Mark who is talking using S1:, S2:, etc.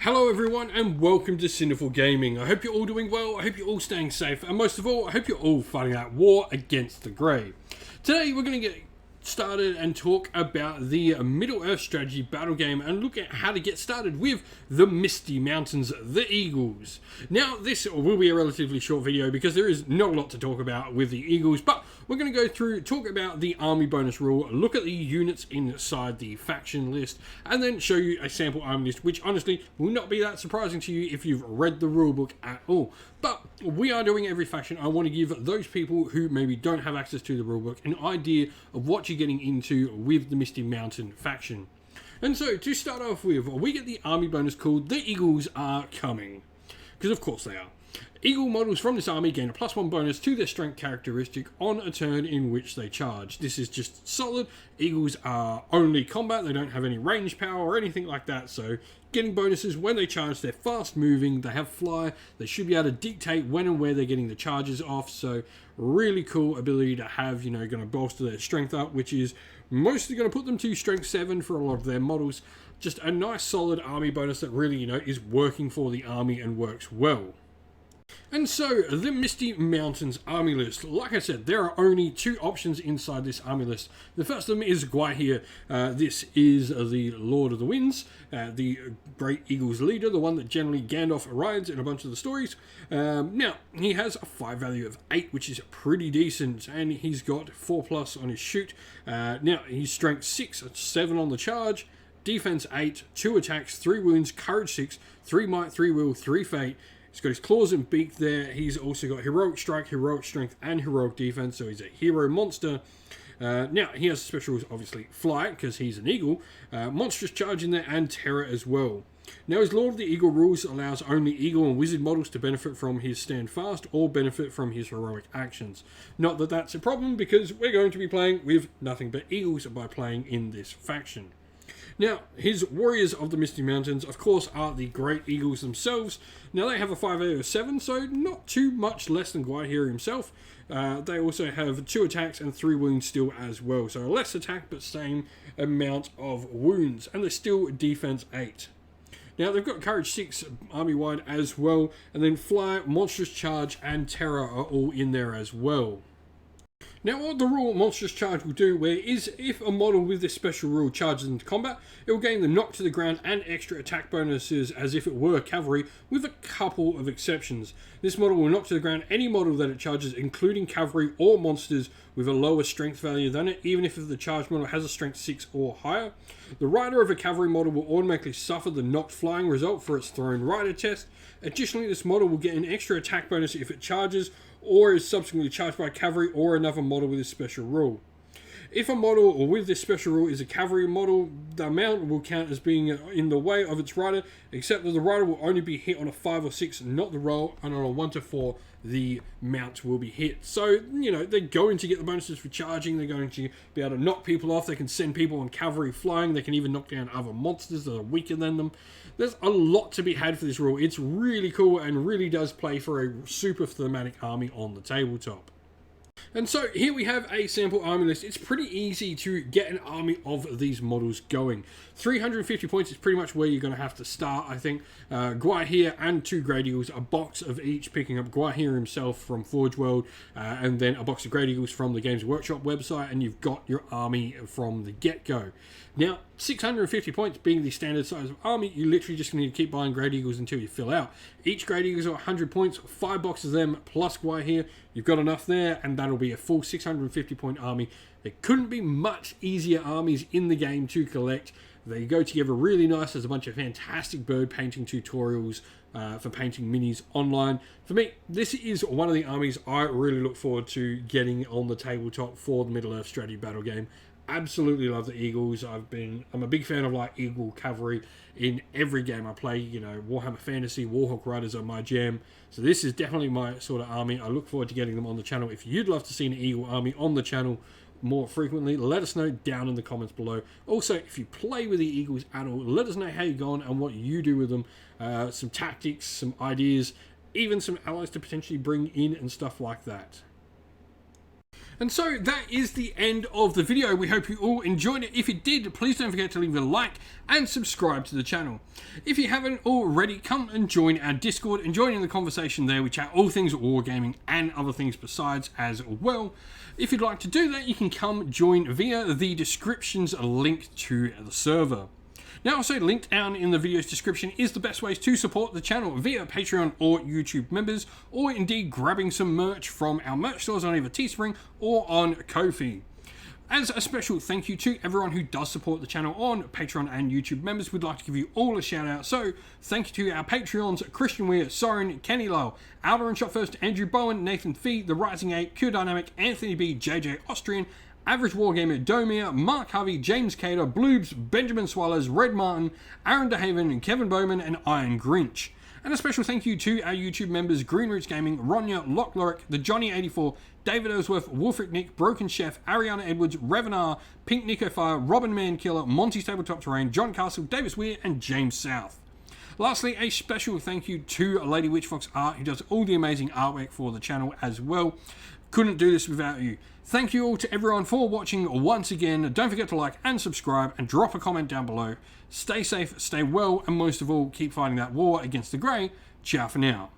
S1: Hello everyone and welcome to Sinful Gaming. I hope you're all doing well, I hope you're all staying safe, and most of all, I hope you're all fighting that war against the Grey. Today we're going to get started and talk about the Middle-earth strategy battle game and look at how to get started with the Misty Mountains, the Eagles. Now this will be a relatively short video because there is not a lot to talk about with the Eagles, but we're going to go through, talk about the army bonus rule, look at the units inside the faction list, and then show you a sample army list, which honestly will not be that surprising to you if you've read the rulebook at all. But we are doing every faction. I want to give those people who maybe don't have access to the rulebook an idea of what you're getting into with the Misty Mountain faction. And so, to start off with, we get the army bonus called The Eagles Are Coming. Because of course they are. Eagle models from this army gain a +1 bonus to their strength characteristic on a turn in which they charge. This is just solid. Eagles are only combat, they don't have any range power or anything like that, so getting bonuses when they charge. They're fast moving, they have fly, they should be able to dictate when and where they're getting the charges off, so really cool ability to have, going to bolster their strength up, which is mostly going to put them to strength 7 for a lot of their models. Just a nice solid army bonus that really, is working for the army and works well. And so, the Misty Mountains army list. Like I said, there are only two options inside this army list. The first of them is Guahir. This is the Lord of the Winds, the Great Eagle's leader, the one that generally Gandalf rides in a bunch of the stories. Now, he has a 5 value of 8, which is pretty decent, and he's got 4+ on his shoot. Now, he's strength 6, 7 on the charge, defense 8, 2 attacks, 3 wounds, courage 6, 3 might, 3 will, 3 fate. He's got his claws and beak there. He's also got heroic strike, heroic strength, and heroic defense, so he's a hero monster. Now, he has specials, obviously, fly, because he's an eagle, monstrous charge in there, and terror as well. Now, his Lord of the Eagle rules allows only eagle and wizard models to benefit from his stand fast or benefit from his heroic actions. Not that that's a problem, because we're going to be playing with nothing but eagles by playing in this faction. Now, his Warriors of the Misty Mountains, of course, are the Great Eagles themselves. Now, they have a 5 value of 7, so not too much less than Guahir himself. They also have 2 attacks and 3 wounds still as well. So, less attack, but same amount of wounds. And they're still defense 8. Now, they've got courage 6 army-wide as well. And then fly, monstrous charge, and terror are all in there as well. Now, what the rule monstrous charge will do is if a model with this special rule charges into combat, it will gain the knock to the ground and extra attack bonuses as if it were cavalry, with a couple of exceptions. This model will knock to the ground any model that it charges, including cavalry or monsters with a lower strength value than it, even if the charged model has a strength 6 or higher. The rider of a cavalry model will automatically suffer the knocked flying result for its thrown rider test. Additionally, this model will get an extra attack bonus if it charges, or is subsequently charged by cavalry or another model with this special rule. If a model with this special rule is a cavalry model, the amount will count as being in the way of its rider, except that the rider will only be hit on a 5 or 6, not the roll, and on a 1 to 4, the mount will be hit. So, they're going to get the bonuses for charging, they're going to be able to knock people off, they can send people on cavalry flying, they can even knock down other monsters that are weaker than them. There's a lot to be had for this rule. It's really cool and really does play for a super thematic army on the tabletop. And so here we have a sample army list. It's pretty easy to get an army of these models going. 350 points is pretty much where you're going to have to start, I think. Guahir and 2 Great Eagles, a box of each, picking up Guahir himself from Forge World, and then a box of Great Eagles from the Games Workshop website, and you've got your army from the get-go. Now, 650 points being the standard size of army, you literally just need to keep buying Great Eagles until you fill out. Each Great Eagles are 100 points, 5 boxes of them, plus Guahir. You've got enough there, and that'll be a full 650 point army. There couldn't be much easier armies in the game to collect. They go together really nice. There's a bunch of fantastic bird painting tutorials for painting minis online. For me, this is one of the armies I really look forward to getting on the tabletop for the Middle-earth strategy battle game. Absolutely love the Eagles. I'm a big fan of Eagle cavalry in every game I play. Warhammer Fantasy, Warhawk Riders are my jam. So this is definitely my sort of army. I look forward to getting them on the channel. If you'd love to see an Eagle army on the channel more frequently, let us know down in the comments below. Also, if you play with the Eagles at all, let us know how you're going and what you do with them. Some tactics, some ideas, even some allies to potentially bring in and stuff like that. And so that is the end of the video. We hope you all enjoyed it. If you did, please don't forget to leave a like and subscribe to the channel. If you haven't already, come and join our Discord and join in the conversation there. We chat all things wargaming and other things besides as well. If you'd like to do that, you can come join via the descriptions linked to the server. Now, also linked down in the video's description is the best ways to support the channel via Patreon or YouTube members, or indeed grabbing some merch from our merch stores on either Teespring or on Ko-fi. As a special thank you to everyone who does support the channel on Patreon and YouTube members, we'd like to give you all a shout out. So, thank you to our Patreons, Christian Weir, Soren, Kenny Lowe, Alder and Shot First, Andrew Bowen, Nathan Fee, The Rising 8, Q Dynamic, Anthony B, JJ Austrian, Average Wargamer, Domir, Mark Harvey, James Cater, Bloobs, Benjamin Swallows, Red Martin, Aaron DeHaven, Kevin Bowman, and Iron Grinch. And a special thank you to our YouTube members, Green Roots Gaming, Ronya, Lock Lorick, The Johnny84, David Ellsworth, Wolfric Nick, Broken Chef, Ariana Edwards, Revenar, Pink Nico Fire, Robin Man Killer, Monty's Tabletop Terrain, John Castle, Davis Weir, and James South. Lastly, a special thank you to Lady Witchfox Art, who does all the amazing artwork for the channel as well. Couldn't do this without you. Thank you all to everyone for watching once again. Don't forget to like and subscribe and drop a comment down below. Stay safe, stay well, and most of all, keep fighting that war against the Grey. Ciao for now.